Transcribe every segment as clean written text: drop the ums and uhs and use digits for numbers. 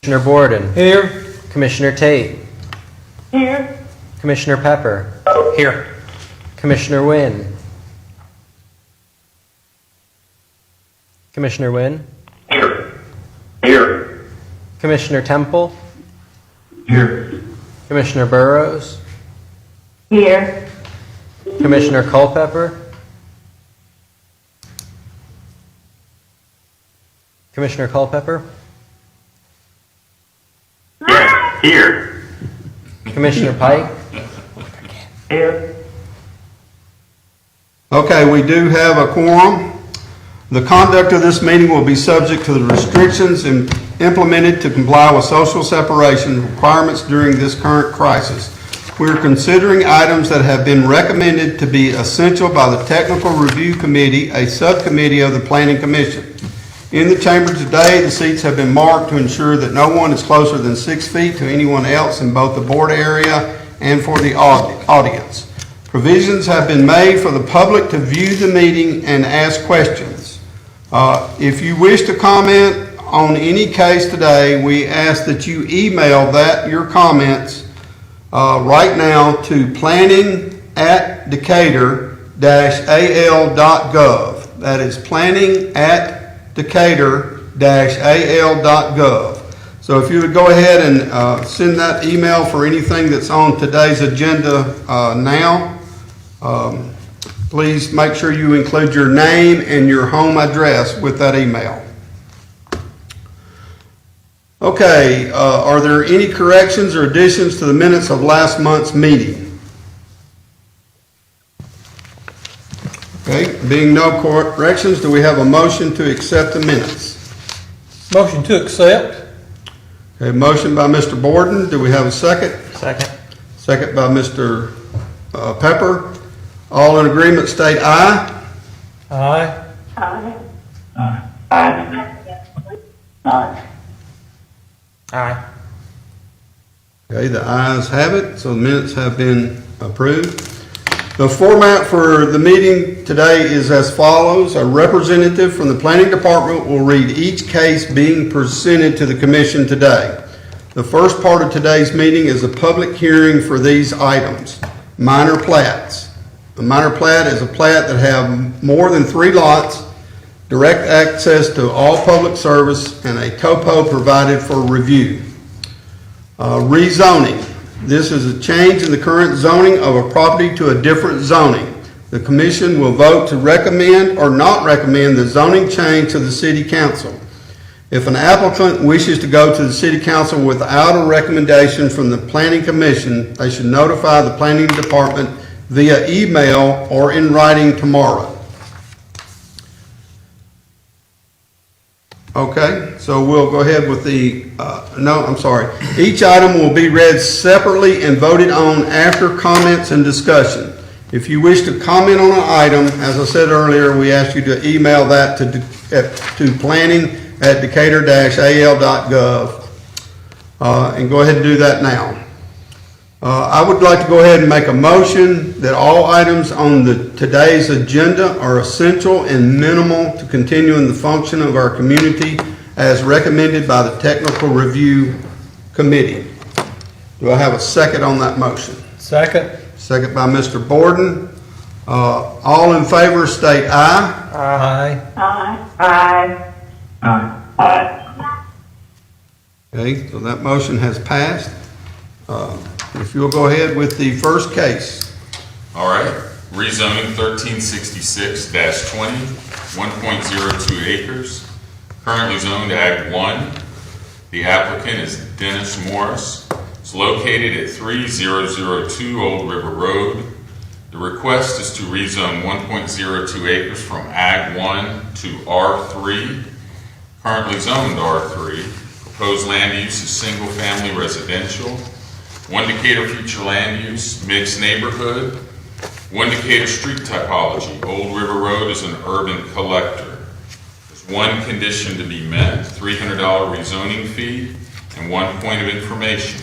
Commissioner Borden. Here. Commissioner Tate. Here. Commissioner Pepper. Here. Commissioner Wynn. Commissioner Wynn. Here. Here. Commissioner Temple. Here. Commissioner Burrows. Here. Commissioner Culpepper. Commissioner Culpepper. Yes. Here. Commissioner Pike. Here. Okay, we do have a quorum. The conduct of this meeting will be subject to the restrictions implemented to comply with social separation requirements during this current crisis. We are considering items that have been recommended to be essential by the Technical Review Committee, a subcommittee of the Planning Commission. In the chamber today, the seats have been marked to ensure that no one is closer than 6 feet to anyone else in both the board area and for the audience. Provisions have been made for the public to view the meeting and ask questions. If you wish to comment on any case today, we ask that you email your comments right now to planning@decatur-al.gov. That is planning@decatur-al.gov. So if you would go ahead and send that email for anything that's on today's agenda now, please make sure you include your name and your home address with that email. Okay, are there any corrections or additions to the minutes of last month's meeting? Okay, being no corrections, do we have a motion to accept the minutes? Motion to accept. Okay, motion by Mr. Borden. Do we have a second? Second. Second by Mr. Pepper. All in agreement state aye. Aye. Aye. Aye. Aye. Aye. Aye. Okay, the ayes have it, so the minutes have been approved. The format for the meeting today is as follows. A representative from the planning department will read each case being presented to the commission today. The first part of today's meeting is a public hearing for these items. Minor plats. A minor plat is a plat that have more than 3 lots, direct access to all public service, and a topo provided for review. Rezoning. This is a change in the current zoning of a property to a different zoning. The commission will vote to recommend or not recommend the zoning change to the city council. If an applicant wishes to go to the city council without a recommendation from the planning commission, they should notify the planning department via email or in writing tomorrow. Okay, so we'll go ahead with each item will be read separately and voted on after comments and discussion. If you wish to comment on an item, as I said earlier, we ask you to email that to planning@decatur-al.gov and go ahead and do that now. I would like to go ahead and make a motion that all items on today's agenda are essential and minimal to continuing the function of our community as recommended by the Technical Review Committee. Do I have a second on that motion? Second. Second by Mr. Borden. All in favor state aye. Aye. Aye. Aye. Aye. Aye. Okay, so that motion has passed. If you'll go ahead with the first case. All right, rezoning 1366-20, 1.02 acres, currently zoned Ag 1. The applicant is Dennis Morris. It's located at 3002 Old River Road. The request is to rezone 1.02 acres from Ag 1 to R3. Currently zoned R3. Proposed land use is single-family residential. 1 Decatur future land use, mixed neighborhood. 1 Decatur street typology, Old River Road is an urban collector. There's 1 condition to be met, $300 rezoning fee, and 1 point of information.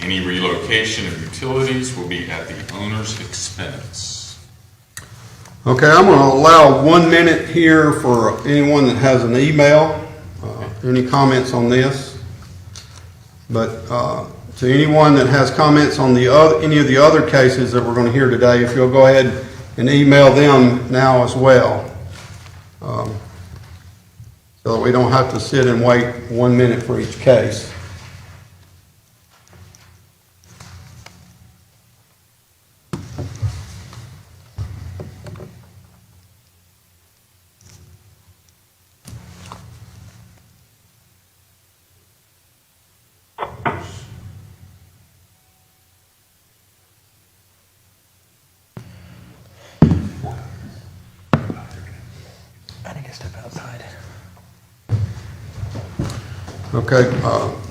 Any relocation of utilities will be at the owner's expense. Okay, I'm going to allow 1 minute here for anyone that has an email. Any comments on this? But to anyone that has comments on any of the other cases that we're going to hear today, if you'll go ahead and email them now as well, so that we don't have to sit and wait 1 minute for each case. I think I step outside. Okay,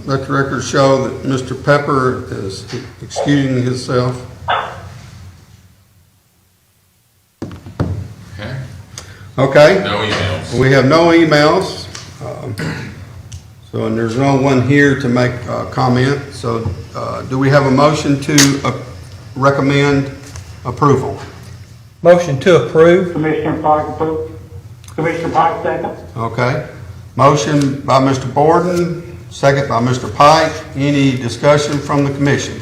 let the record show that Mr. Pepper is excusing himself. Okay. Okay, No emails. we have no emails, so, and there's no one here to make a comment. So, do we have a motion to recommend approval? Motion to approve. Commissioner Pike approve. Commissioner Pike second. Okay. Motion by Mr. Borden, second by Mr. Pike. Any discussion from the commission?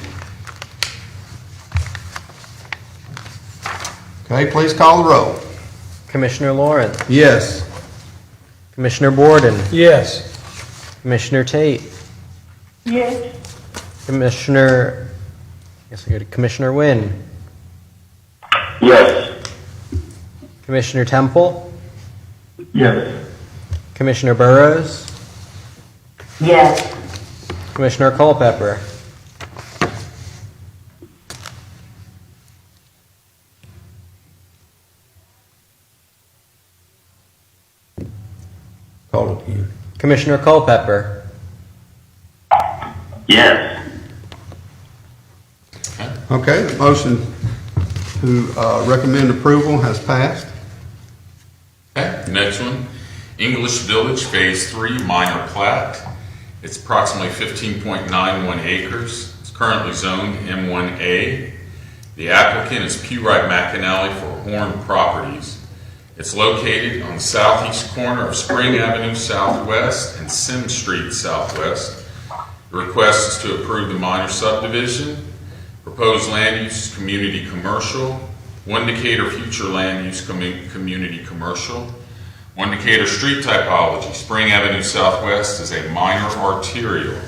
Okay, please call the roll. Commissioner Lawrence, Yes. Commissioner Borden, Yes. Commissioner Tate, Yes. Commissioner Wynn, Yes. Commissioner Temple, Yes. Commissioner Burrows, Yes. Commissioner Culpepper. Call it again. Commissioner Culpepper, Yes. Okay, the motion to recommend approval has passed. Okay, next one, English Village Phase 3 minor plat. It's approximately 15.91 acres. It's currently zoned M1A. The applicant is P. Wright McAnally for Horn Properties. It's located on the southeast corner of Spring Avenue Southwest and Sim Street Southwest. The request is to approve the minor subdivision. Proposed land use is community commercial. 1 Decatur future land use community commercial. 1 Decatur street typology. Spring Avenue Southwest is a minor arterial.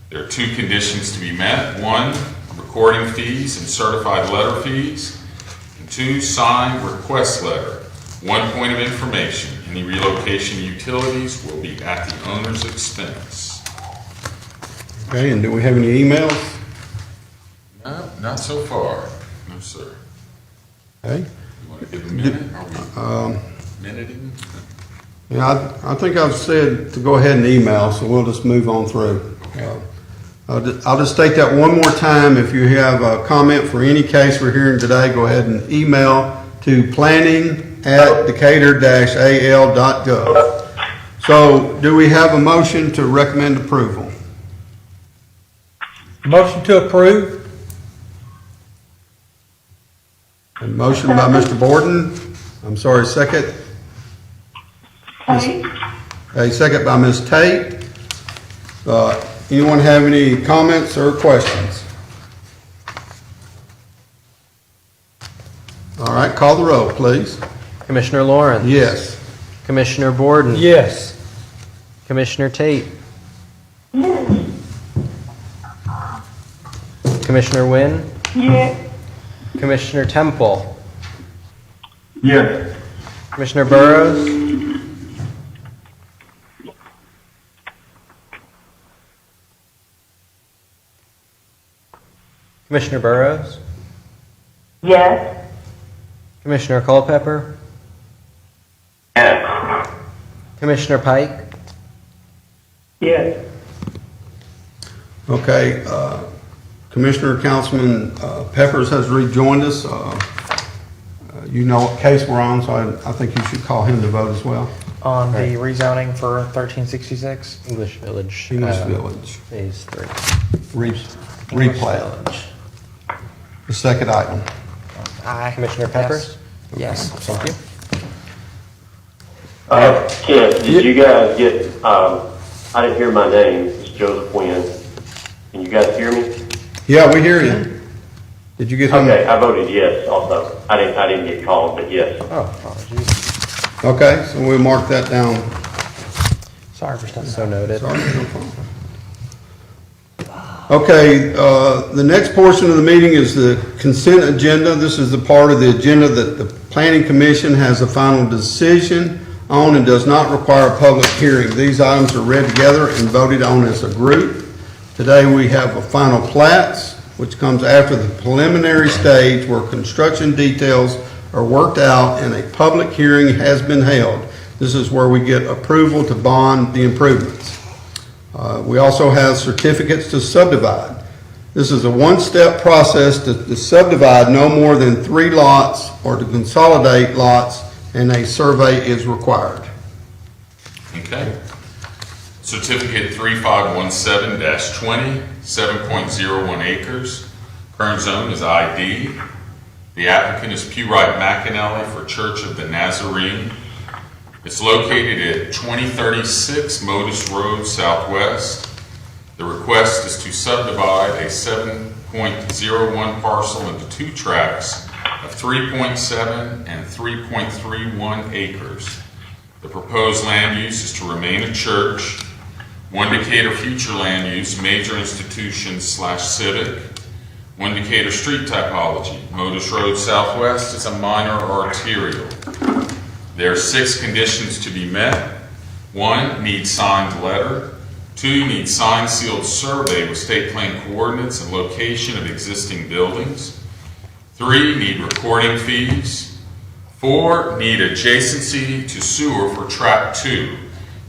There are 2 conditions to be met. 1, recording fees and certified letter fees. And 2, signed request letter. 1 point of information. Any relocation utilities will be at the owner's expense. Okay, and do we have any emails? No, not so far. No, sir. Okay. You want to give a minute? Are we minuting? Yeah, I think I've said to go ahead and email, so we'll just move on through. I'll just state that one more time. If you have a comment for any case we're hearing today, go ahead and email to planning@decatur-al.gov. So, do we have a motion to recommend approval? Motion to approve. A motion by Mr. Borden. I'm sorry, second. Tate. A second by Ms. Tate. Anyone have any comments or questions? All right, call the roll, please. Commissioner Lawrence, Yes. Commissioner Borden, Yes. Commissioner Tate, Yes. Commissioner Wynn, Yes. Commissioner Temple, Yes. Commissioner Burrows, Commissioner Burrows, Yes. Commissioner Culpepper, Yes. Commissioner Pike, Yes. Okay, Commissioner Councilman Peppers has rejoined us. You know what case we're on, so I think you should call him to vote as well. On the rezoning for 1366? English Village, English Village. Phase 3. Replat, Village. the second item. Aye. Commissioner Peppers? Yes. Thank you. Ken, did you guys get, I didn't hear my name, it's Joseph Wynn. Can you guys hear me? Yeah, we hear you. Did you get him? Okay, I voted yes also. I didn't get called, but yes. Oh, apologies. Okay, so we'll mark that down. Sorry for stepping. So noted. Sorry, no problem. Okay, the next portion of the meeting is the consent agenda. This is the part of the agenda that the Planning Commission has a final decision on and does not require a public hearing. These items are read together and voted on as a group. Today we have a final plats, which comes after the preliminary stage where construction details are worked out and a public hearing has been held. This is where we get approval to bond the improvements. We also have certificates to subdivide. This is a one-step process to subdivide no more than 3 lots or to consolidate lots, and a survey is required. Okay. Certificate 3517-20, 7.01 acres. Current zone is ID. The applicant is Pewright McAnally for Church of the Nazarene. It's located at 2036 Modus Road Southwest. The request is to subdivide a 7.01 parcel into 2 tracts of 3.7 and 3.31 acres. The proposed land use is to remain a church. One Decatur future land use, major institution / civic. One Decatur street typology, Modus Road Southwest is a minor arterial. There are 6 conditions to be met. 1, need signed letter. 2, need signed sealed survey with state plan coordinates and location of existing buildings. 3, need recording fees. 4, need adjacency to sewer for tract 2.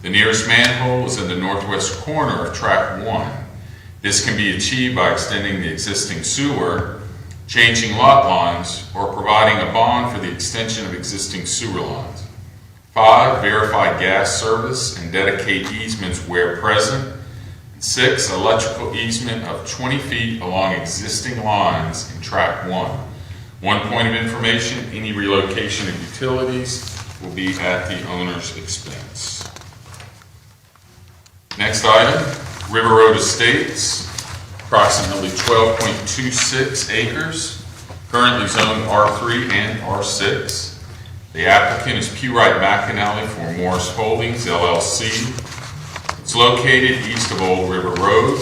The nearest manhole is in the northwest corner of tract 1. This can be achieved by extending the existing sewer, changing lot lines, or providing a bond for the extension of existing sewer lines. 5, verify gas service and dedicate easements where present. 6, electrical easement of 20 feet along existing lines in tract 1. One point of information, any relocation of utilities will be at the owner's expense. Next item, River Road Estates, approximately 12.26 acres, currently zoned R3 and R6. The applicant is Pewright McAnally for Morris Holdings, LLC. It's located east of Old River Road.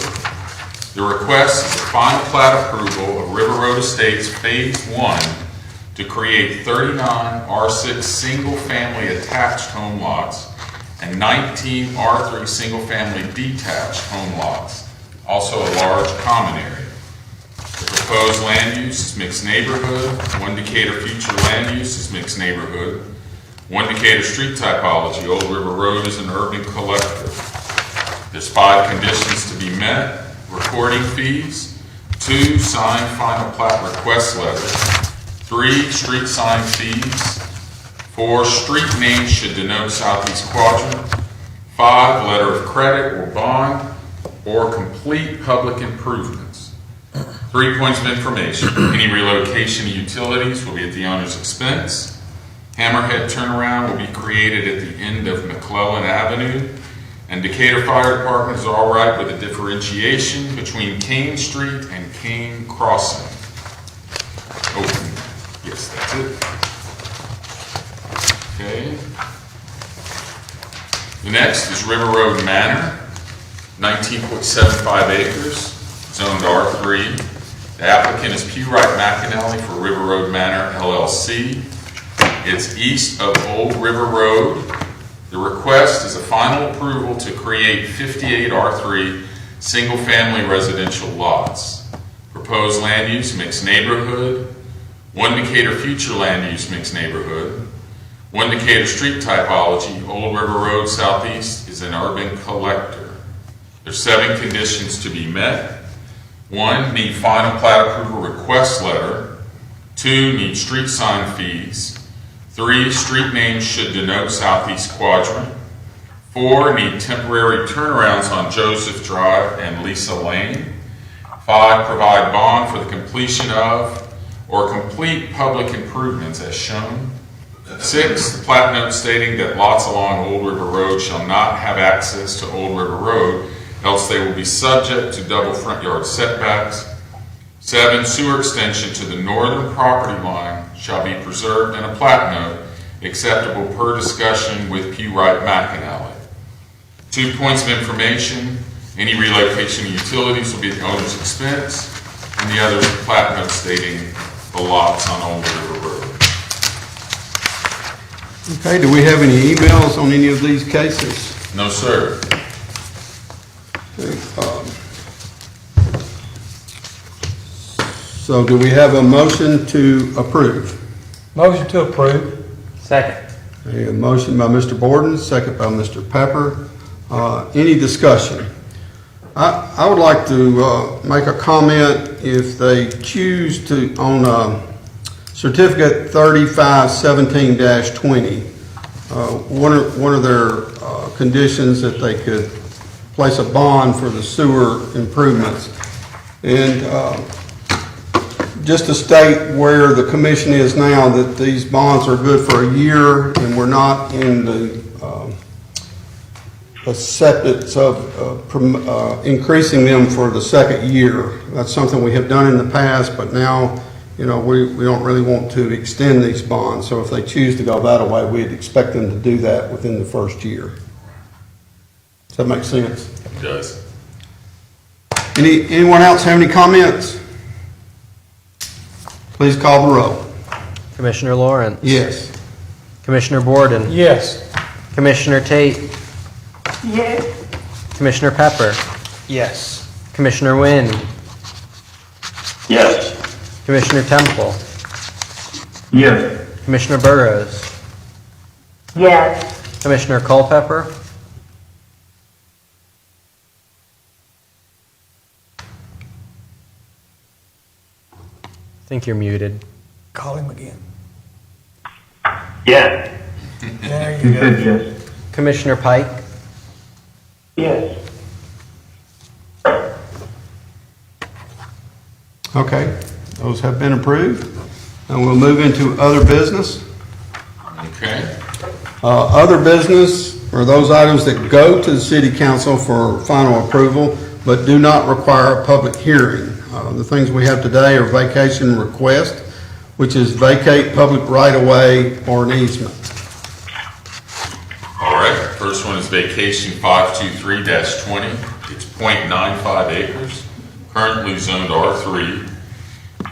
The request is a final plat approval of River Road Estates Phase 1 to create 39 R6 single-family attached home lots and 19 R3 single-family detached home lots, also a large common area. The proposed land use is mixed neighborhood. One Decatur future land use is mixed neighborhood. One Decatur street typology, Old River Road is an urban collector. There's 5 conditions to be met. Recording fees. 2, signed final plat request letter. 3, street sign fees. 4, street name should denote southeast quadrant. 5, letter of credit or bond or complete public improvements. 3 points of information. Any relocation of utilities will be at the owner's expense. Hammerhead turnaround will be created at the end of McClellan Avenue. And Decatur Fire Department is all right with a differentiation between Kane Street and Kane Crossing. Open. Yes, that's it. Okay. The next is River Road Manor, 19.75 acres, zoned R3. The applicant is Pewright McAnally for River Road Manor, LLC. It's east of Old River Road. The request is a final approval to create 58 R3 single-family residential lots. Proposed land use, mixed neighborhood. One Decatur future land use, mixed neighborhood. One Decatur street typology, Old River Road Southeast is an urban collector. There's 7 conditions to be met. 1, need final plat approval request letter. 2, need street sign fees. 3, street names should denote southeast quadrant. 4, need temporary turnarounds on Joseph Drive and Lisa Lane. 5, provide bond for the completion of or complete public improvements as shown. 6, the plat note stating that lots along Old River Road shall not have access to Old River Road else they will be subject to double front yard setbacks. 7, sewer extension to the northern property line shall be preserved in a plat note acceptable per discussion with P. Wright McAnally. 2 points of information, any relocation of utilities will be at the owner's expense, and the other is a plat note stating the lots on Old River Road. Okay, do we have any emails on any of these cases? No, sir. Okay, so do we have a motion to approve? Motion to approve. Second. A motion by Mr. Borden, second by Mr. Pepper. Any discussion? I would like to make a comment if they choose to, on Certificate 3517-20, one of their conditions that they could place a bond for the sewer improvements. And just to state where the commission is now, that these bonds are good for a year, and we're not in the acceptance of increasing them for the second year. That's something we have done in the past, but now, we don't really want to extend these bonds. So if they choose to go that way, we'd expect them to do that within the first year. Does that make sense? It does. Anyone else have any comments? Please call the roll. Commissioner Lawrence. Yes. Commissioner Borden. Yes. Commissioner Tate. Yes. Commissioner Pepper. Yes. Commissioner Wynn. Yes. Commissioner Temple. Yes. Commissioner Burrows. Yes. Commissioner Culpepper. I think you're muted. Call him again. Yes. There you go. Yes. Commissioner Pike. Yes. Okay, those have been approved. And we'll move into other business. Okay. Other business are those items that go to the city council for final approval, but do not require a public hearing. The things we have today are vacation request, which is vacate public right-of-way or an easement. All right, first one is vacation 523-20. It's 0.95 acres, currently zoned R3.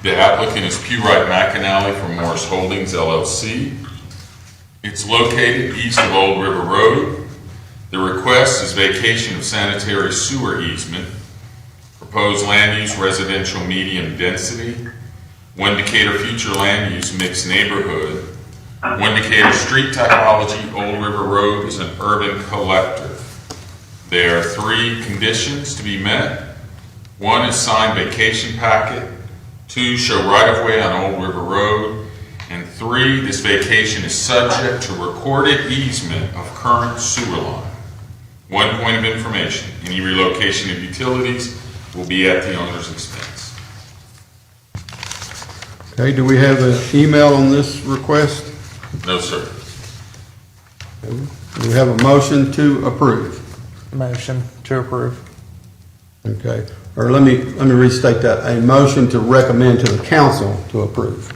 The applicant is P. Wright McAnally from Morris Holdings, LLC. It's located east of Old River Road. The request is vacation of sanitary sewer easement. Proposed land use residential medium density. One Decatur future land use mixed neighborhood. One Decatur street typology, Old River Road is an urban collector. There are 3 conditions to be met. 1 is signed vacation packet. 2, show right-of-way on Old River Road. And 3, this vacation is subject to recorded easement of current sewer line. 1 point of information, any relocation of utilities will be at the owner's expense. Okay, do we have an email on this request? No, sir. Do we have a motion to approve? Motion to approve. Okay, or let me restate that. A motion to recommend to the council to approve.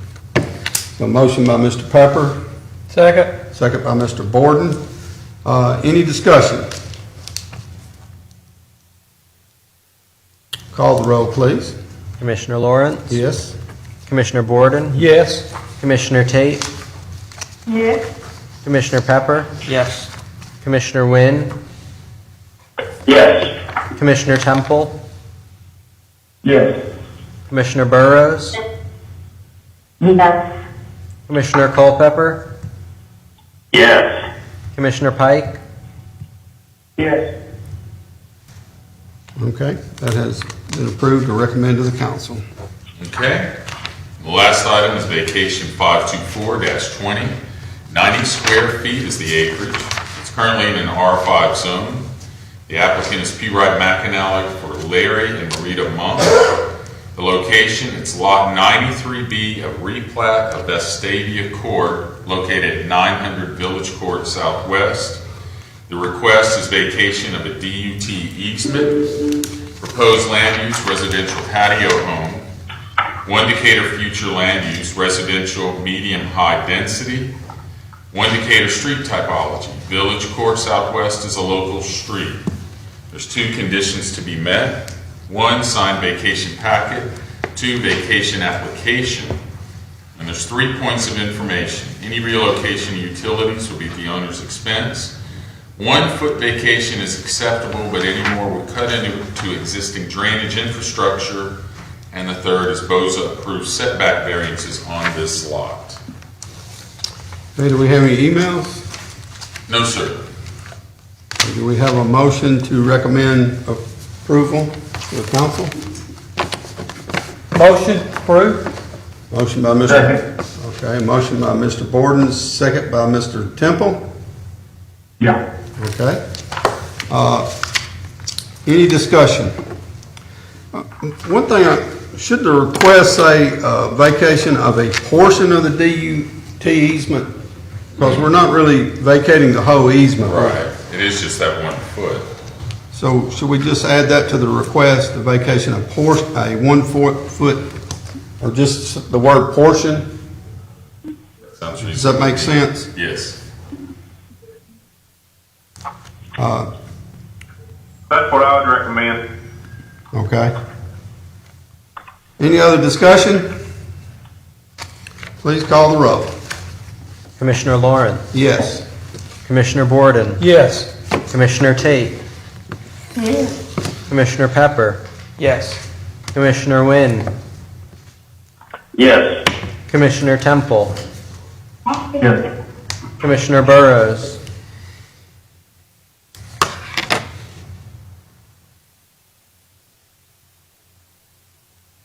So motion by Mr. Pepper, Second. second by Mr. Borden. Any discussion? Call the roll, please. Commissioner Lawrence. Yes. Commissioner Borden. Yes. Commissioner Tate. Yes. Commissioner Pepper. Yes. Commissioner Wynn. Yes. Commissioner Temple. Yes. Commissioner Burrows. Yes. Commissioner Culpepper. Yes. Commissioner Pike. Yes. Okay, that has been approved or recommended to the council. Okay. The last item is vacation 524-20. 90 square feet is the acreage. It's currently in an R5 zone. The applicant is P. Wright McAnally for Larry and Marita Monk. The location, it's lot 93B of replat of Vestavia Court, located at 900 Village Court Southwest. The request is vacation of a DUT easement, proposed land use residential patio home, 1 Decatur future land use residential medium-high density, 1 Decatur street typology. Village Court Southwest is a local street. There's 2 conditions to be met. 1, signed vacation packet. 2, vacation application. And there's 3 points of information. Any relocation of utilities will be at the owner's expense. 1 foot vacation is acceptable, but any more would cut into existing drainage infrastructure. And the 3rd is BOZA approved setback variances on this lot. Okay, do we have any emails? No, sir. Do we have a motion to recommend approval to the council? Motion approved. Motion by Mr. Okay, motion by Mr. Borden, second by Mr. Temple. Yeah. Okay. Any discussion? One thing, should the request say vacation of a portion of the DUT easement? Because we're not really vacating the whole easement. Right. It is just that 1 foot. So should we just add that to the request, the vacation of portion, a 1 foot, or just the word portion? Sounds Does that reasonable. make sense? Yes. That's what I would recommend. Okay. Any other discussion? Please call the roll. Commissioner Lauren, Yes. Commissioner Borden, Yes. Commissioner Tate, Yes. Commissioner Pepper, Yes. Commissioner Wynn, Yes. Commissioner Temple, Yes. Commissioner Burrows,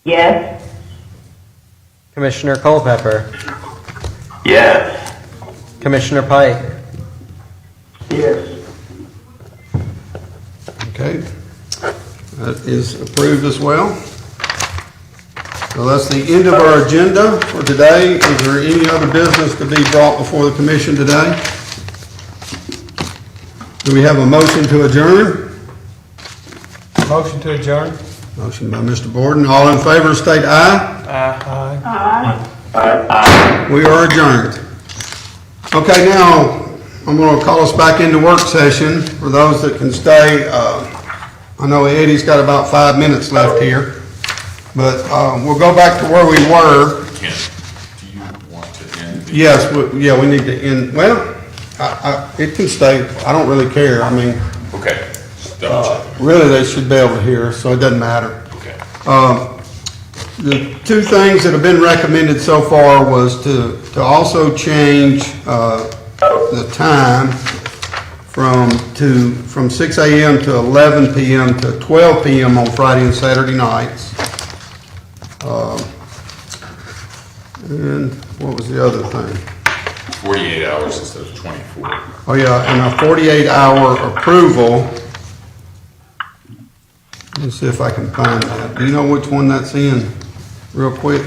Yes. Commissioner Culpepper, Yes. Commissioner Pike, Yes. Okay. That is approved as well. So that's the end of our agenda for today. Is there any other business to be brought before the commission today? Do we have a motion to adjourn? Motion to adjourn. Motion by Mr. Borden. All in favor, state aye. Aye. We are adjourned. Okay, now, I'm going to call us back into work session for those that can stay. I know Eddie's got about 5 minutes left here, but we'll go back to where we were. Ken, do you want to end? Yes, we need to end, well, it can stay, I don't really care. I mean, Okay. Just double check. really, they should be able to hear, so it doesn't matter. Okay. The 2 things that have been recommended so far was to also change the time from 6 a.m. to 11 p.m. to 12 p.m. on Friday and Saturday nights. And what was the other thing? 48 hours instead of 24. Oh, yeah, and a 48-hour approval. Let's see if I can find that. Do you know which one that's in, real quick?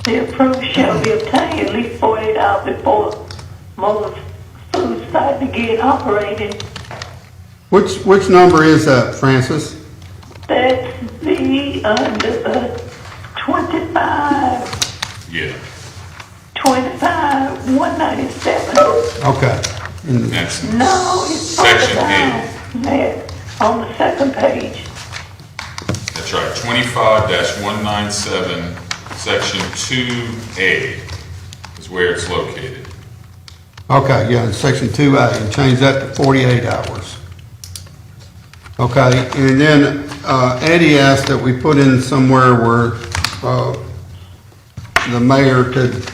The approval shall be obtained at least 48 hours before most food site begin operating. Which number is that, Francis? That's the under the 25, Yeah. 197. Okay. And That's No, it's Section further 8. down. There, on the second page. That's right. 25-197, Section 2A is where it's located. Okay, yeah, in section 2A, and change that to 48 hours. Okay, and then Eddie asked that we put in somewhere where the mayor could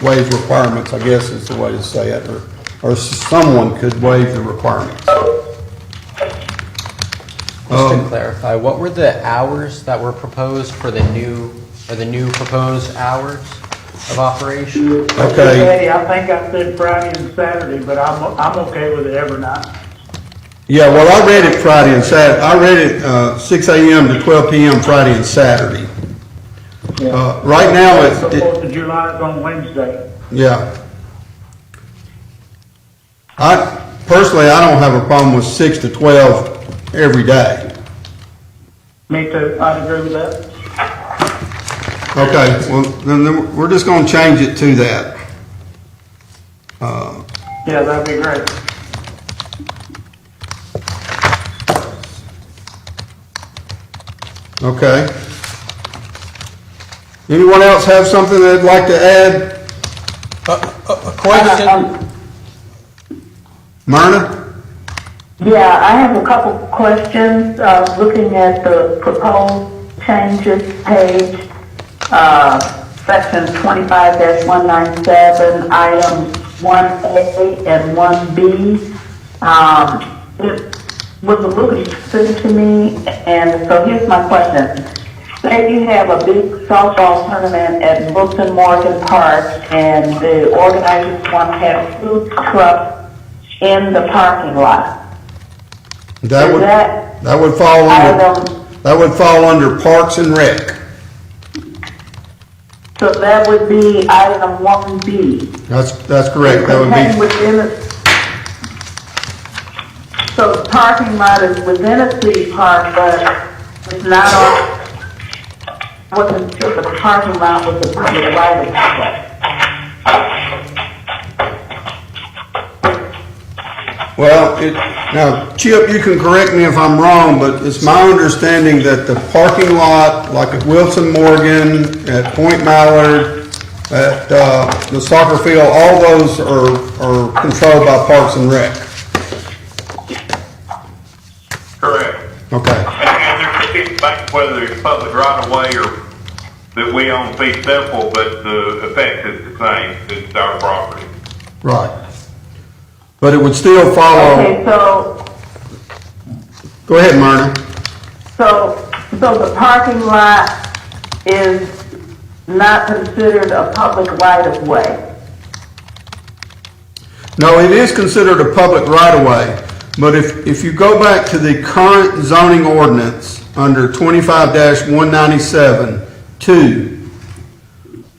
waive requirements, I guess is the way to say it, or someone could waive the requirements. just to clarify, what were the hours that were proposed for the new proposed hours of operation? Okay, Eddie, I think I said Friday and Saturday, but I'm okay with it every night. yeah, well, I read it Friday and Saturday, I read it 6 a.m. to 12 p.m. Friday and Saturday. Right now, The 4th of July is on Wednesday. yeah. Personally, I don't have a problem with 6 to 12 every day. Me too, I agree with that. Okay, well, then we're just gonna change it to that. Yeah, that'd be great. Okay. Anyone else have something they'd like to add? A question? Myrna? Yeah, I have a couple questions, looking at the proposed changes page, section 25-197, items 1A and 1B. It was a little specific to me, and so here's my question. Say you have a big softball tournament at Wilson Morgan Park, and the organizers want to have food trucks in the parking lot. That would fall under Parks and Rec. So that would be item 1B. That's correct. That would be. So the parking lot is within a city park, but it's not on, I wasn't sure if the parking lot was a public right of way. Well, now, Chip, you can correct me if I'm wrong, but it's my understanding that the parking lot, like at Wilson Morgan, at Point Mallard, at the soccer field, all those are controlled by Parks and Rec. Correct. Okay. And there could be things, whether it's public right of way or that we own fee simple, but the effect is the same. It's our property. Right. But it would still follow. Okay, so Go ahead, Myrna. So the parking lot is not considered a public right of way? No, it is considered a public right-of-way, but if you go back to the current zoning ordinance under 25-197-2,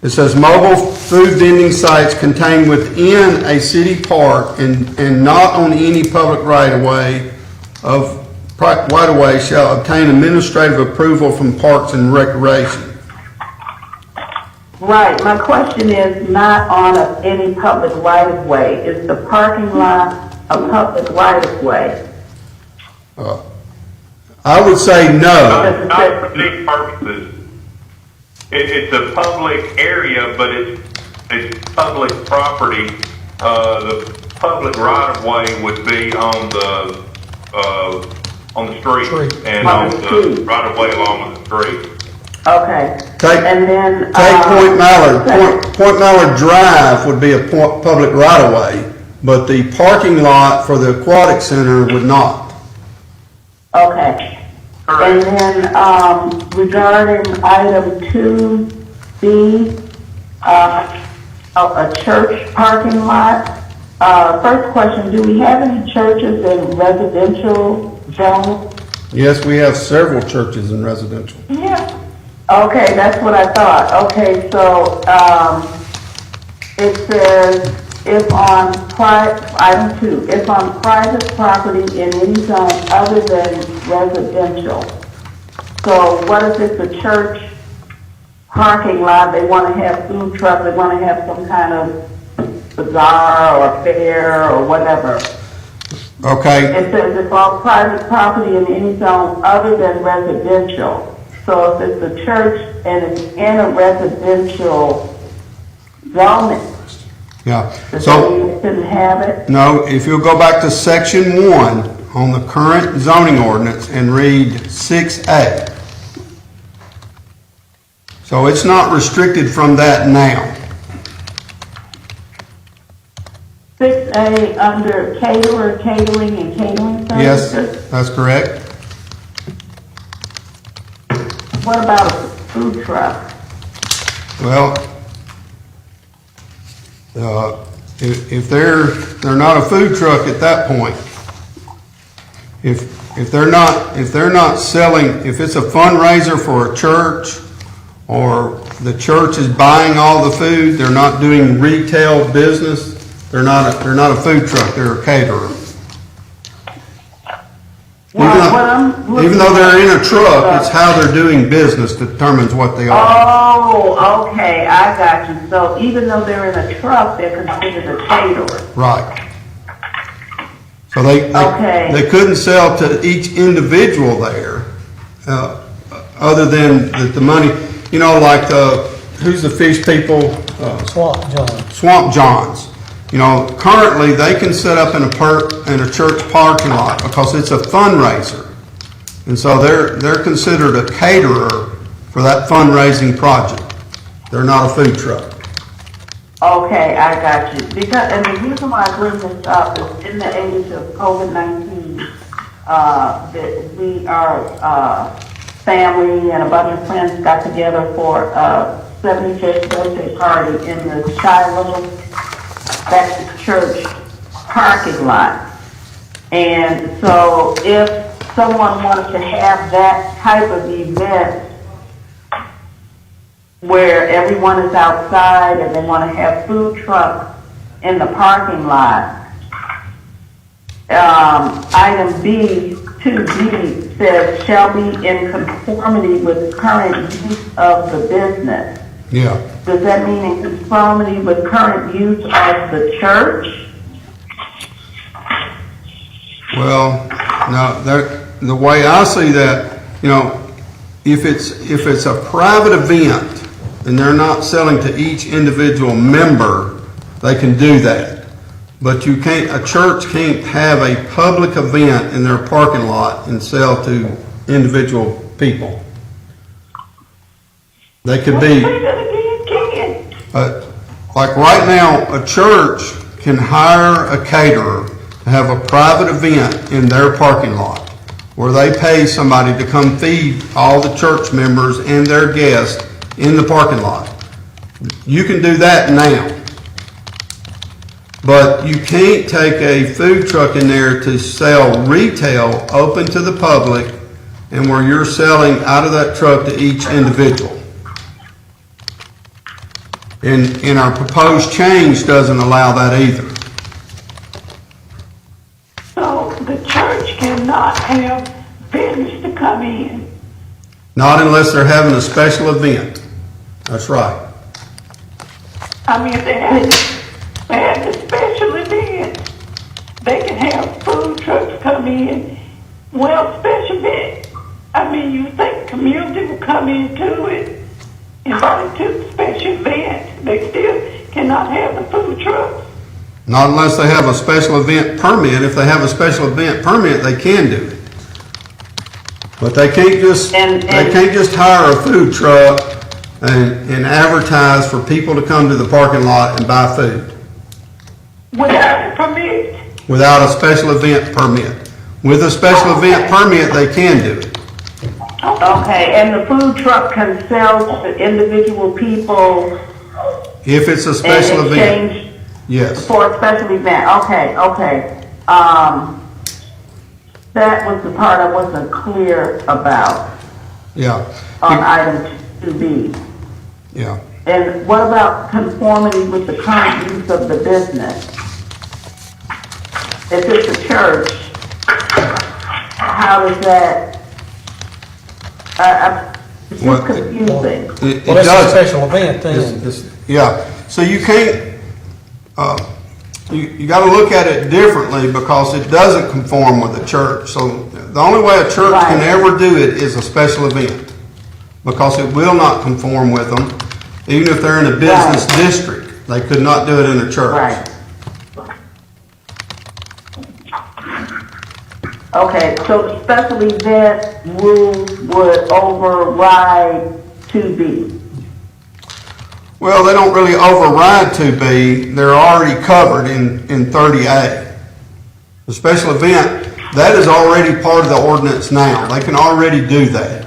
it says mobile food vending sites contained within a city park and not on any public right-of-way shall obtain administrative approval from Parks and Recreation. Right, my question is not on any public right of way. Is the parking lot a public right of way? I would say no. Not for these purposes. It's a public area, but it's public property. The public right of way would be on the street and on the right of way along the street. Okay. Take Point Mallard. Point Mallard Drive would be a public right-of-way, but the parking lot for the aquatic center would not. Okay. Correct. And then regarding item 2B, a church parking lot. First question, do we have any churches in residential zones? Yes, we have several churches in residential. Yeah. Okay, that's what I thought. Okay, so it says if on item 2, if on private property in any zone other than residential. So what if it's a church parking lot? They want to have food trucks. They want to have some kind of bazaar or fair or whatever. Okay. It says if on private property in any zone other than residential. So if it's a church and it's in a residential zone, Yeah. so you couldn't have it? No, if you'll go back to section 1 on the current zoning ordinance and read 6A. So it's not restricted from that now. 6A under catering and catering Yes, services? that's correct. What about a food truck? Well, if they're not a food truck at that point, if they're not selling, if it's a fundraiser for a church or the church is buying all the food, they're not doing retail business, they're not a food truck, they're a caterer. Even though they're in a truck, it's how they're doing business that determines what they are. Oh, okay, I got you. So even though they're in a truck, they're considered a caterer. Right. So they Okay. couldn't sell to each individual there, other than the money, you know, like who's the fish people? Swamp John. Swamp Johns. You know, currently they can set up in a church parking lot because it's a fundraiser. And so they're considered a caterer for that fundraising project. They're not a food truck. Okay, I got you. And the reason why I bring this up is in the age of COVID-19, that we, our family and a bunch of friends got together for a 75th birthday party in the Shiloh Baptist Church parking lot. And so if someone wanted to have that type of event where everyone is outside and they want to have food trucks in the parking lot, item B, 2B says shall be in conformity with current use of the business. Yeah. Does that mean in conformity with current use of the church? Well, no, the way I see that, you know, if it's a private event and they're not selling to each individual member, they can do that. But a church can't have a public event in their parking lot and sell to individual people. They could be, like right now, a church can hire a caterer to have a private event in their parking lot where they pay somebody to come feed all the church members and their guests in the parking lot. You can do that now. But you can't take a food truck in there to sell retail open to the public and where you're selling out of that truck to each individual. And our proposed change doesn't allow that either. So the church cannot have business to come in? Not unless they're having a special event. That's right. I mean, if they have the special event, they can have food trucks come in. Well, special event, I mean, you think community will come into it, invited to the special event. They still cannot have the food trucks. Not unless they have a special event permit. If they have a special event permit, they can do it. But they can't just hire a food truck and advertise for people to come to the parking lot and buy food. Without a permit? Without a special event permit. With a special event permit, they can do it. Okay, and the food truck can sell to individual people If it's a special event. Yes. For a special event. Okay. That was the part I wasn't clear about Yeah. on item 2B. Yeah. And what about conformity with the current use of the business? If it's a church, how does that, it's just confusing. It Well, that's a does. special event then. Yeah. So you can't, you got to look at it differently because it doesn't conform with the church. So the only way a church can ever do it is a special event because it will not conform with them. Even if they're in a business district, they could not do it in a church. Right. Okay, so the special event rules would override 2B. Well, they don't really override 2B. They're already covered in 30A. The special event, that is already part of the ordinance now. They can already do that.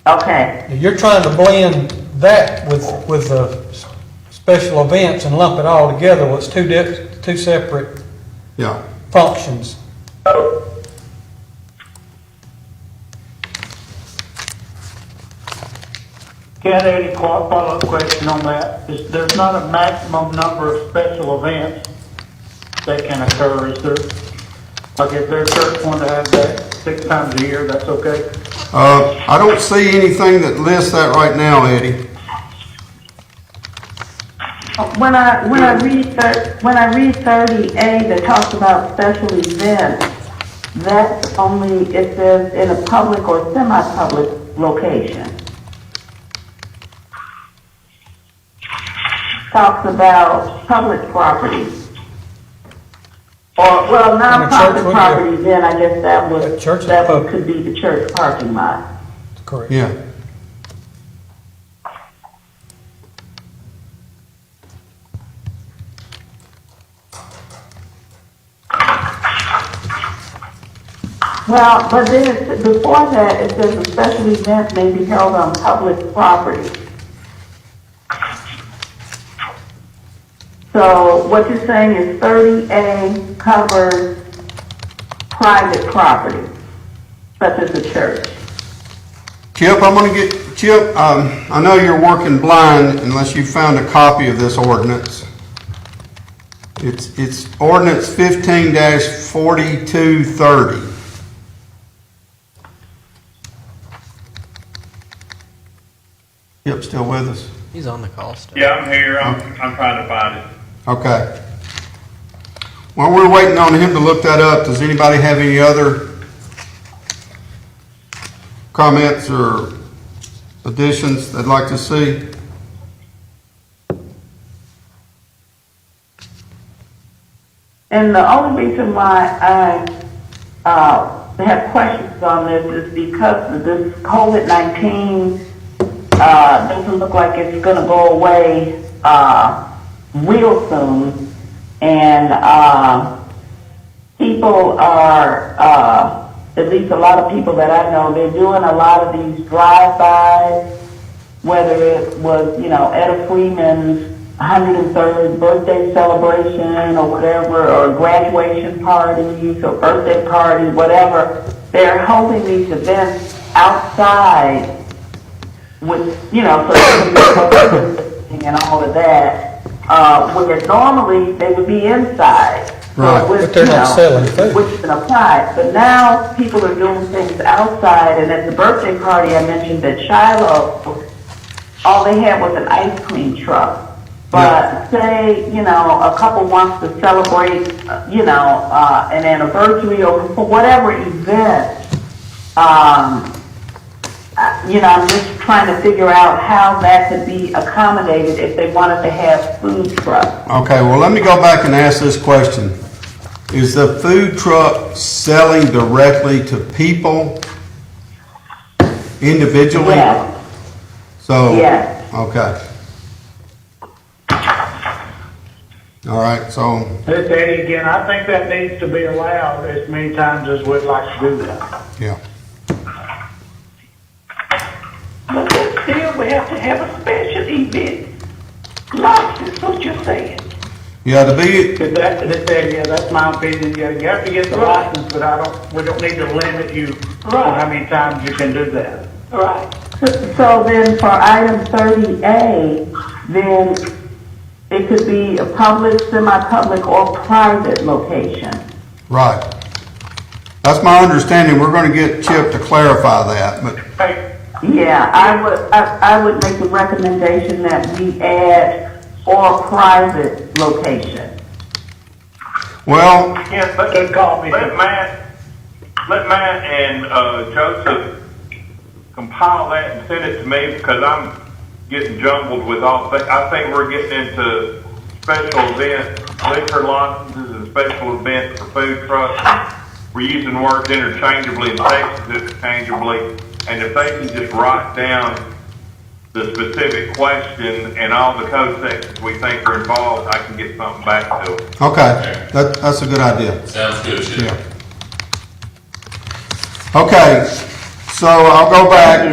Okay. You're trying to blend that with the special events and lump it all together. Well, it's two separate functions. Ken, any follow-up question on that? There's not a maximum number of special events that can occur, is there? Like if their church wanted to have that 6 times a year, that's okay? I don't see anything that lists that right now, Eddie. When I read 30A that talks about special events, that's only if there's in a public or semi-public location. Talks about public property. Or, well, non-public property, then I guess that could be the church parking lot. Correct. Yeah. Well, but then before that, it says a special event may be held on public property. So what you're saying is 30A covers private property, such as a church. Chip, Chip, I know you're working blind unless you found a copy of this ordinance. It's ordinance 15-4230. Chip, still with us? He's on the call still. Yeah, I'm here. I'm trying to find it. Okay. While we're waiting on him to look that up, does anybody have any other comments or additions they'd like to see? And the only reason why I have questions on this is because of this COVID-19 doesn't look like it's going to go away real soon, and people are, at least a lot of people that I know, they're doing a lot of these drive-bys, whether it was, Etta Freeman's 103rd birthday celebration or whatever, or graduation parties or birthday parties, whatever. They're holding these events outside with, and all of that, where normally they would be inside. Right. But they're not selling food. Which can apply. But now people are doing things outside, and at the birthday party I mentioned at Shiloh, all they had was an ice cream truck. But say, a couple wants to celebrate, an anniversary or for whatever event, I'm just trying to figure out how that could be accommodated if they wanted to have food trucks. Okay, well, let me go back and ask this question. Is the food truck selling directly to people individually? Yes. So, Yes. okay. All right, so, This Eddie again, I think that needs to be allowed as many times as we'd like to do that. yeah. But then still, we have to have a special event license, what you're saying. Yeah, to be, That's my opinion. Yeah, you have to get the license, but we don't need to limit you on how many times you can do that. Right. So then for item 30A, then it could be a public, semi-public, or private location. right. That's my understanding. We're going to get Chip to clarify that, but, Hey, Yeah, I would make a recommendation that we add or private location. well, Yeah, Good call, Mr. let Matt and Joseph compile that and send it to me, because I'm getting jumbled with all things. I think we're getting into special event liquor licenses and special events for food trucks. We're using words interchangeably and sections interchangeably, and if they can just write down the specific question and all the code sections we think are involved, I can get something back to them. okay, that's a good idea. Sounds good, Chip. Yeah. Okay, so I'll go back.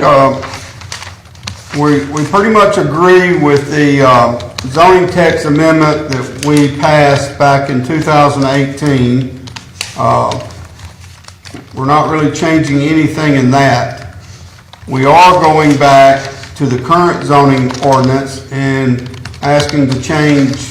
We pretty much agree with the zoning text amendment that we passed back in 2018. We're not really changing anything in that. We are going back to the current zoning ordinance and asking to change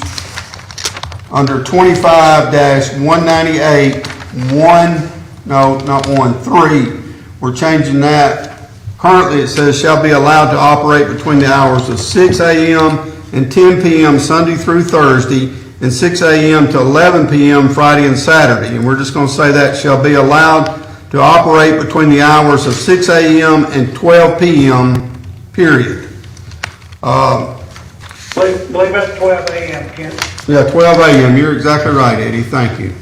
under 25-198, 3, we're changing that. Currently, it says shall be allowed to operate between the hours of 6 a.m. and 10 p.m. Sunday through Thursday, and 6 a.m. to 11 p.m. Friday and Saturday. And we're just going to say that shall be allowed to operate between the hours of 6 a.m. and 12 p.m., period. Believe that's 12 a.m., Ken. Yeah, 12 a.m. You're exactly right, Eddie. Thank you.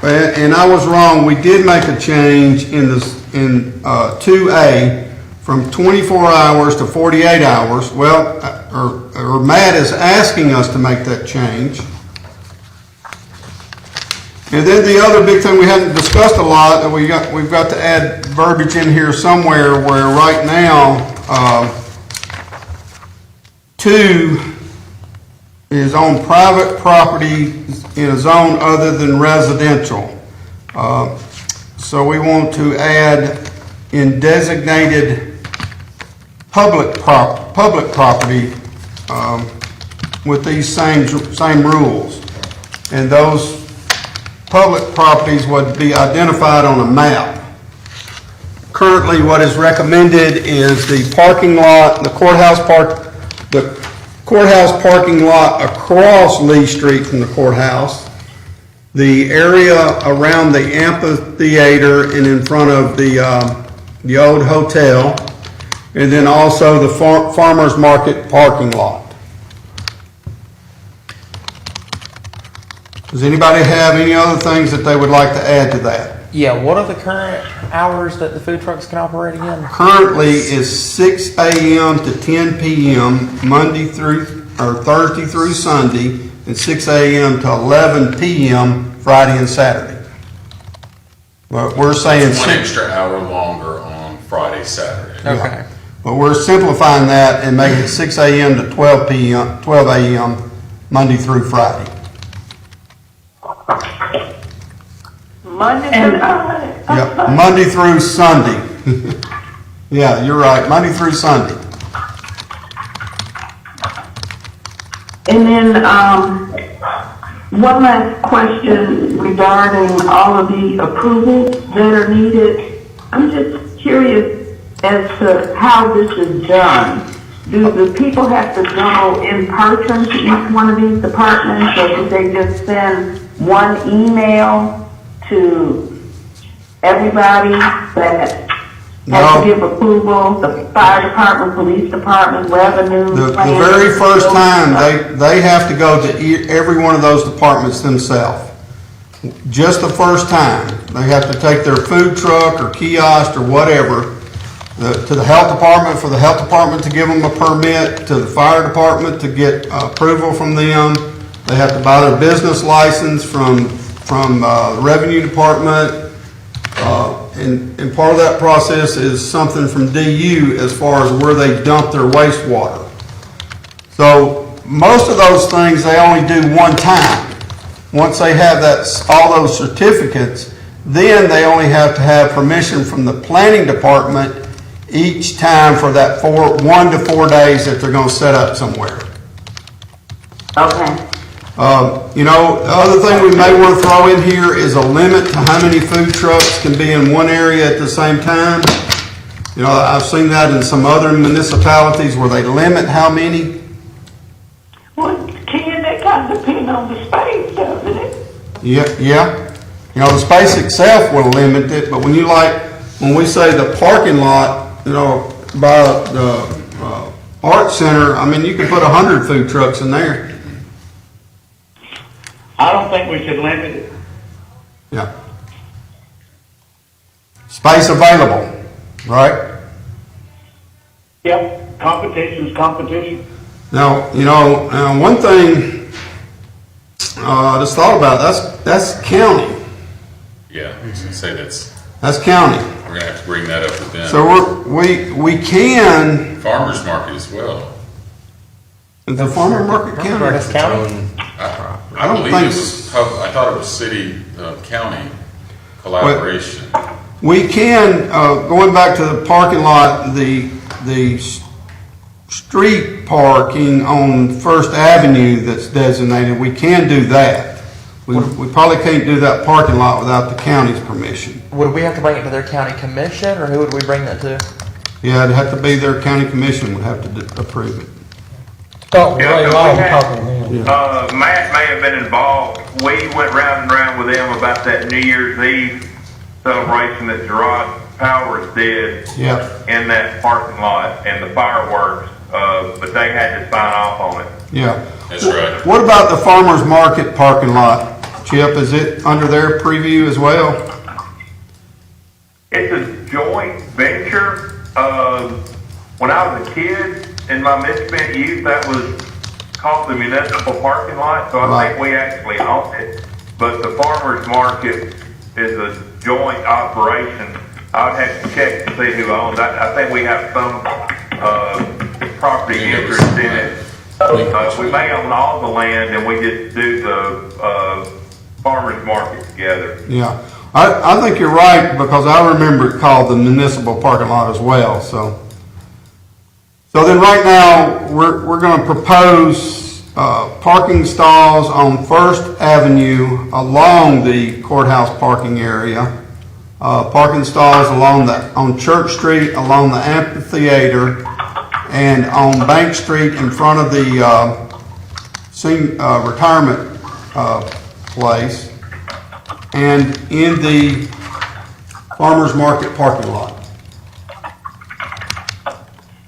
And I was wrong. We did make a change in 2A from 24 hours to 48 hours. Well, or Matt is asking us to make that change. And then the other big thing we hadn't discussed a lot that we've got to add verbiage in here somewhere where right now 2 is on private property in a zone other than residential. So we want to add in designated public property with these same rules. And those public properties would be identified on a map. Currently, what is recommended is the parking lot, the courthouse parking lot across Lee Street from the courthouse, the area around the amphitheater and in front of the old hotel, and then also the farmer's market parking lot. Does anybody have any other things that they would like to add to that? Yeah, what are the current hours that the food trucks can operate again? Currently is 6 a.m. to 10 p.m. Thursday through Sunday, and 6 a.m. to 11 p.m. Friday and Saturday. But we're saying One extra hour longer on Friday, Saturday. Okay. But we're simplifying that and making it 6 a.m. to 12 a.m. Monday through Friday. Monday through Friday. Yeah, Monday through Sunday. Yeah, you're right. Monday through Sunday. And then, one last question regarding all of the approvals that are needed. I'm just curious as to how this is done. Do the people have to go in person to each one of these departments, or do they just send one email to everybody that has to give approval, the fire department, police department, revenue? The very first time, they have to go to every one of those departments themselves. Just the first time. They have to take their food truck or kiosk or whatever to the health department for the health department to give them a permit, to the fire department to get approval from them. They have to buy their business license from the revenue department. And part of that process is something from DU as far as where they dump their wastewater. So most of those things they only do one time. Once they have all those certificates, then they only have to have permission from the planning department each time for that 1 to 4 days that they're going to set up somewhere. Okay. The other thing we may want to throw in here is a limit to how many food trucks can be in one area at the same time. I've seen that in some other municipalities where they limit how many. Well, Ken, that kind of depend on the space, doesn't it? Yeah. The space itself will limit it, but when we say the parking lot, by the art center, you could put 100 food trucks in there. I don't think we should limit it. Yeah. Space available, right? Yep, competition's competition. Now, one thing I just thought about, that's county. Yeah, I was gonna say that's county. we're gonna have to bring that up with them. So we can, Farmers market as well. the farmer market county. That's county. I don't believe think it was I thought it was city county collaboration. We can, going back to the parking lot, the street parking on First Avenue that's designated, we can do that. We probably can't do that parking lot without the county's permission. Would we have to bring it to their county commission, or who would we bring that to? Yeah, it'd have to be their county commission would have to approve it. Talk with Yeah, Ray so Long, we had- talking to him. Matt may have been involved. We went round and round with them about that New Year's Eve celebration that Gerard Powers did Yep. in that parking lot and the fireworks, but they had to sign off on it. Yeah. That's right. What about the farmer's market parking lot? Chip, is it under their preview as well? It's a joint venture. When I was a kid in my misspent youth, that was called the municipal parking lot, so I think we actually own it. But the farmer's market is a joint operation. I would have to check to see who owns it. I think we have some property interest in it. We may own all the land and we just do the farmer's market together. Yeah. I think you're right because I remember it called the municipal parking lot as well, so. So then right now, we're going to propose parking stalls on First Avenue along the courthouse parking area, parking stalls on Church Street, along the amphitheater, and on Bank Street in front of the retirement place, and in the farmer's market parking lot.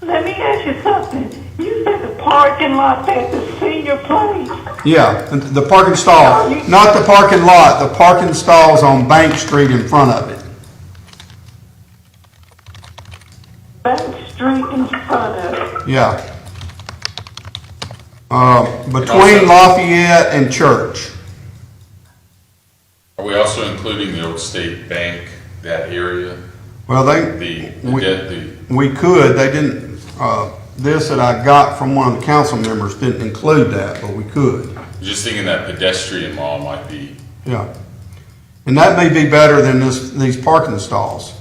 Let me ask you something. You said the parking lot at the senior place. Yeah, the parking stall, not the parking lot, the parking stalls on Bank Street in front of it. Bank Street in front of it. Yeah. Between Lafayette and Church. Are we also including the old State Bank, that area? Well, we could, they didn't, this that I got from one of the council members didn't include that, but we could. Just thinking that pedestrian mall might be, Yeah. And that may be better than these parking stalls.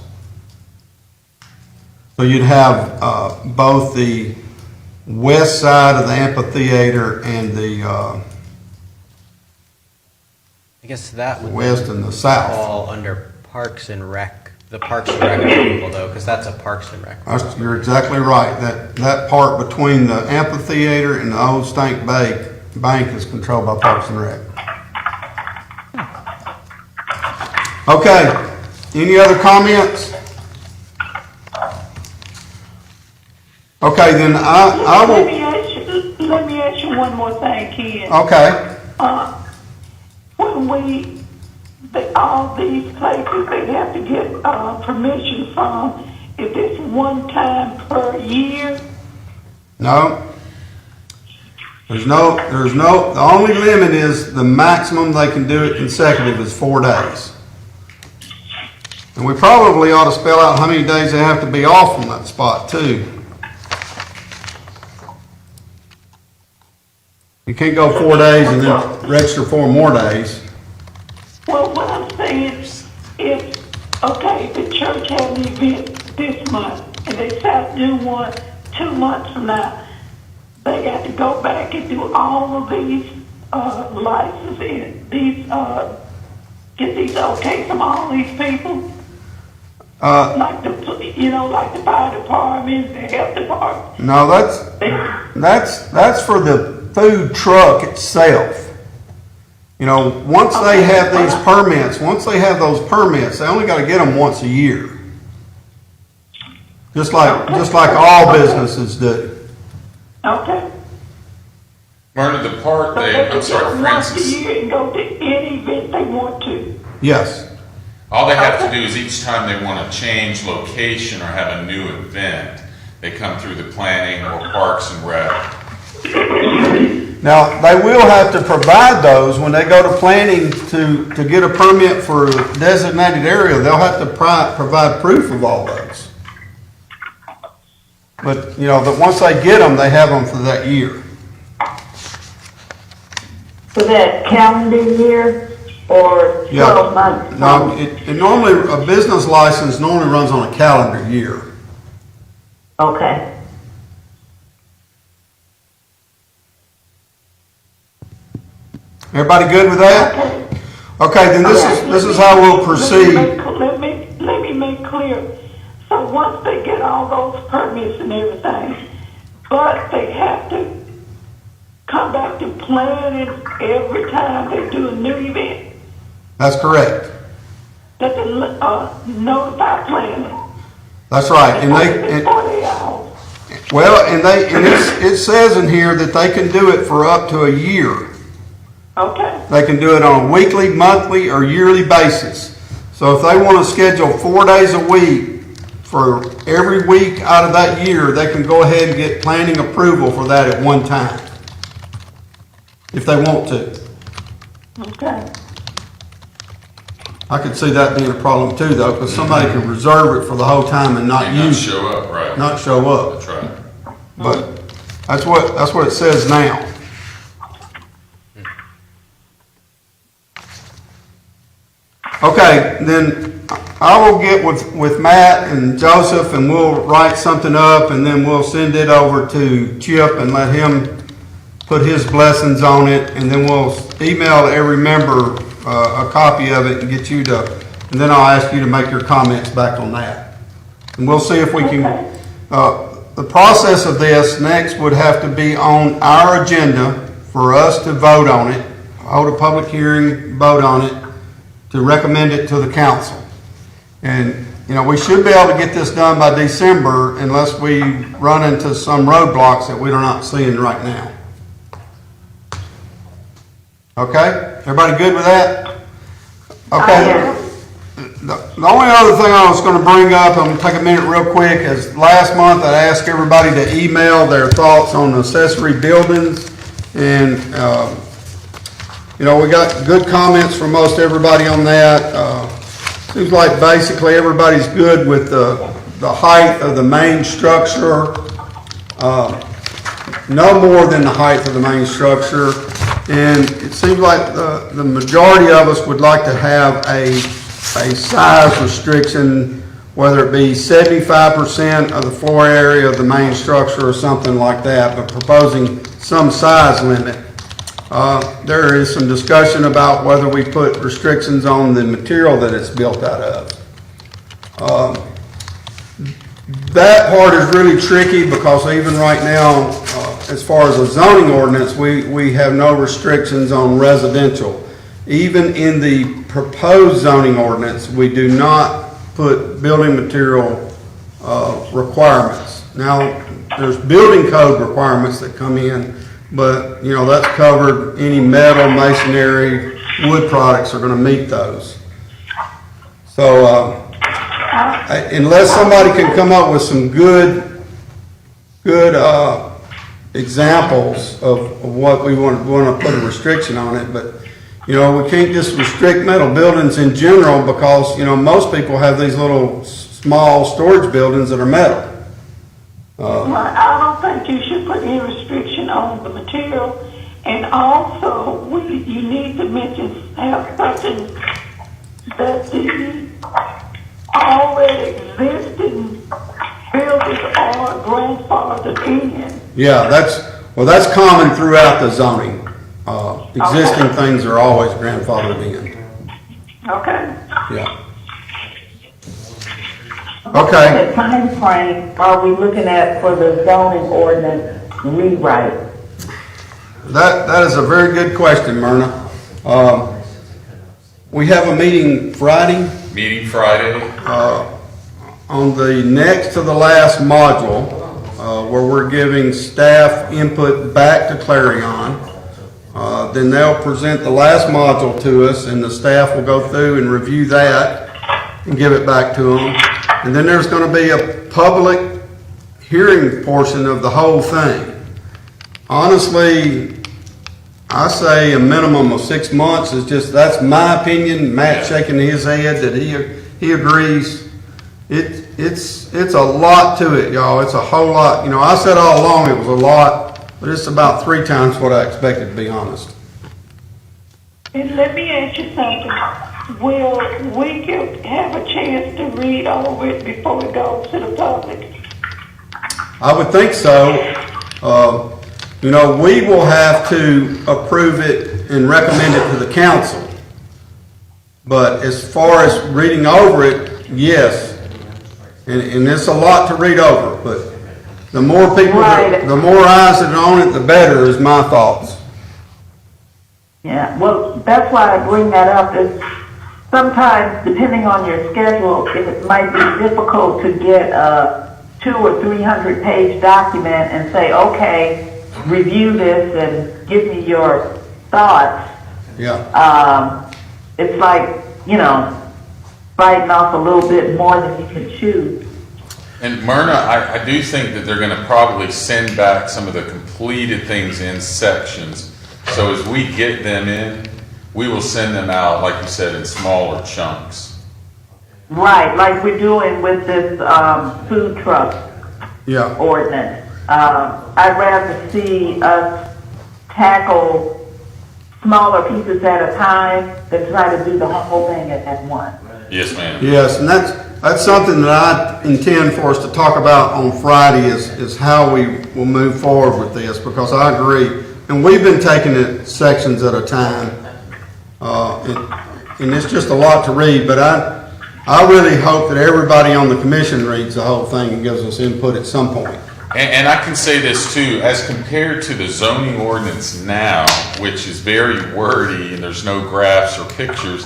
So you'd have both the west side of the amphitheater and the I guess that would west and the south. fall under Parks and Rec, the Parks and Rec approval though, because that's a Parks and Rec. You're exactly right. That part between the amphitheater and the old Stank Bank is controlled by Parks and Rec. Okay, any other comments? Okay, then I will. Let me ask you one more thing, Ken. Okay. When all these places, they have to get permission from, is this one time per year? No. The only limit is the maximum they can do it consecutive is 4 days. And we probably ought to spell out how many days they have to be off from that spot too. You can't go 4 days and then register 4 more days. Well, what I'm saying is, okay, the church had an event this month, and they decide to do one 2 months from now. They got to go back and do all of these licenses, get these okay from all these people. Like the fire department, the health department. No, that's for the food truck itself. You know, once they have these permits, they only got to get them once a year. Just like all businesses do. Okay. Myrna, the part But they, they I'm can sorry, go once a Francis, year and go to any event they want to. Yes. all they have to do is each time they want to change location or have a new event, they come through the planning or Parks and Rec. Now, they will have to provide those when they go to planning to get a permit for a designated area. They'll have to provide proof of all those. But, that once they get them, they have them for that year. For that calendar year? or Yeah. 12 months? No, it normally, a business license normally runs on a calendar year. Okay. Everybody good with that? Okay. Okay, then this is how we'll proceed. Let me make clear. So once they get all those permits and everything, but they have to come back to planning every time they do a new event. That's correct. That they notify planning. That's right. And Within 48 hours. it says in here that they can do it for up to a year. Okay. They can do it on a weekly, monthly, or yearly basis. So if they want to schedule 4 days a week for every week out of that year, they can go ahead and get planning approval for that at one time, if they want to. Okay. I could see that being a problem too, though, because somebody could reserve it for the whole time and not May not use it, show up, right? not show up. That's right. But that's what it says now. Okay, then I will get with Matt and Joseph and we'll write something up and then we'll send it over to Chip and let him put his blessings on it, and then we'll email every member a copy of it and get you to, and then I'll ask you to make your comments back on that. And we'll see if we can, the process of this next would have to be on our agenda for us to vote on it, hold a public hearing, vote on it, to recommend it to the council. And, you know, we should be able to get this done by December unless we run into some roadblocks that we're not seeing right now. Okay? Everybody good with that? Okay. The only other thing I was going to bring up, I'm going to take a minute real quick, is last month I asked everybody to email their thoughts on accessory buildings. And, you know, we got good comments from most everybody on that. Seems like basically everybody's good with the height of the main structure. No more than the height of the main structure. And it seems like the majority of us would like to have a size restriction, whether it be 75% of the floor area of the main structure or something like that, but proposing some size limit. There is some discussion about whether we put restrictions on the material that it's built out of. That part is really tricky because even right now, as far as a zoning ordinance, we have no restrictions on residential. Even in the proposed zoning ordinance, we do not put building material requirements. Now, there's building code requirements that come in, but, you know, that's covered. Any metal, masonry, wood products are going to meet those. So, unless somebody can come up with some good examples of what we want to put a restriction on it, but, you know, we can't just restrict metal buildings in general because, you know, most people have these little small storage buildings that are metal. Well, I don't think you should put any restriction on the material, and also you need to have something that the already existing buildings are grandfathered in. Yeah, that's common throughout the zoning. Existing things are always grandfathered in. Okay. Yeah. Okay. What time frame are we looking at for the zoning ordinance rewrite? That is a very good question, Myrna. We have a meeting Friday. Meeting Friday. On the next to the last module, where we're giving staff input back to Clarion. Then they'll present the last module to us, and the staff will go through and review that and give it back to them. And then there's going to be a public hearing portion of the whole thing. Honestly, I say a minimum of 6 months is just, that's my opinion. Matt shaking his head that he agrees. It's a lot to it, y'all. It's a whole lot. You know, I said all along it was a lot, but it's about 3 times what I expected, to be honest. And let me ask you something. Will we have a chance to read over it before it goes to the public? I would think so. You know, we will have to approve it and recommend it to the council. But as far as reading over it, yes. And it's a lot to read over, but the more people, the more eyes that are on it, the better is my thoughts. Yeah, well, that's why I bring that up, is sometimes, depending on your schedule, it might be difficult to get a 200 or 300 page document and say, okay, review this and give me your thoughts. Yeah. It's like, you know, biting off a little bit more than you can chew. And Myrna, I do think that they're going to probably send back some of the completed things in sections. So as we get them in, we will send them out, like you said, in smaller chunks. Right, like we're doing with this food truck ordinance. I'd rather see us tackle smaller pieces at a time than try to do the whole thing at once. Yes, ma'am. Yes, and that's something that I intend for us to talk about on Friday is how we will move forward with this, because I agree. And we've been taking it sections at a time. And it's just a lot to read, but I really hope that everybody on the commission reads the whole thing and gives us input at some point. And I can say this too, as compared to the zoning ordinance now, which is very wordy and there's no graphs or pictures,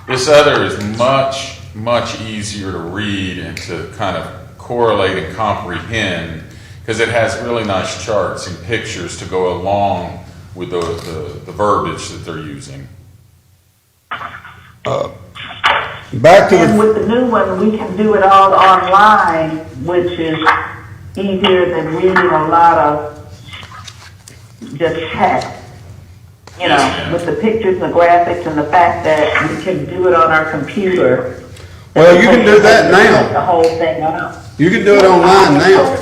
this other is much, much easier to read and to kind of correlate and comprehend, because it has really nice charts and pictures to go along with the verbiage that they're using. Back to and with the new one, we can do it all online, which is easier than reading a lot of just text. You know, with the pictures and the graphics and the fact that we can do it on our computer. Well, you can do that now. The whole thing out. You can do it online now.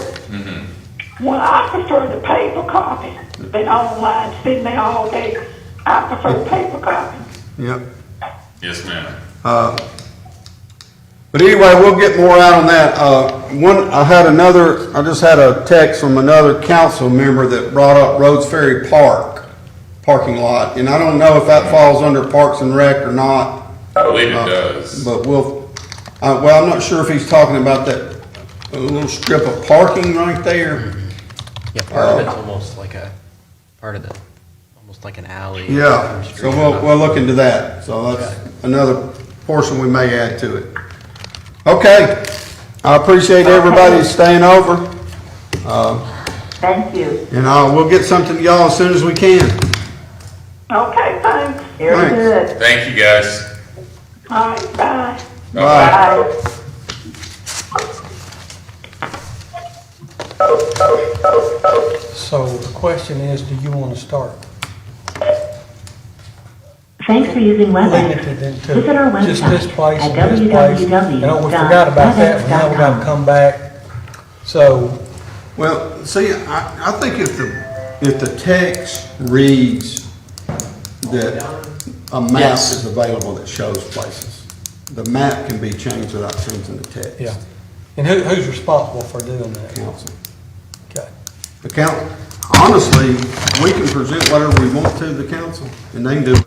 Well, I prefer the paper copy than online, sitting there all day. I prefer paper copy. Yep. Yes, ma'am. But anyway, we'll get more out on that. I just had a text from another council member that brought up Rhodes Ferry parking lot, and I don't know if that falls under Parks and Rec or not. I believe it does. But I'm not sure if he's talking about that little strip of parking right there. Yeah, part of it's almost like almost like an alley. Yeah, so we'll look into that. So that's another portion we may add to it. Okay, I appreciate everybody staying over. Thank you. And we'll get something to y'all as soon as we can. Okay, thanks. Very good. Thank you, guys. All right, bye. Bye. So the question is, do you want to start? Thanks for using WebEx. Limited into Visit our just website this place at and this place. You know, we forgot about that, but now we got to come back. So, Well, see, I think if the text reads that a map is available that shows places, the map can be changed without changing the text. yeah. And who's responsible for doing that? Council. Okay. The council, honestly, we can present whatever we want to the council, and they can do it.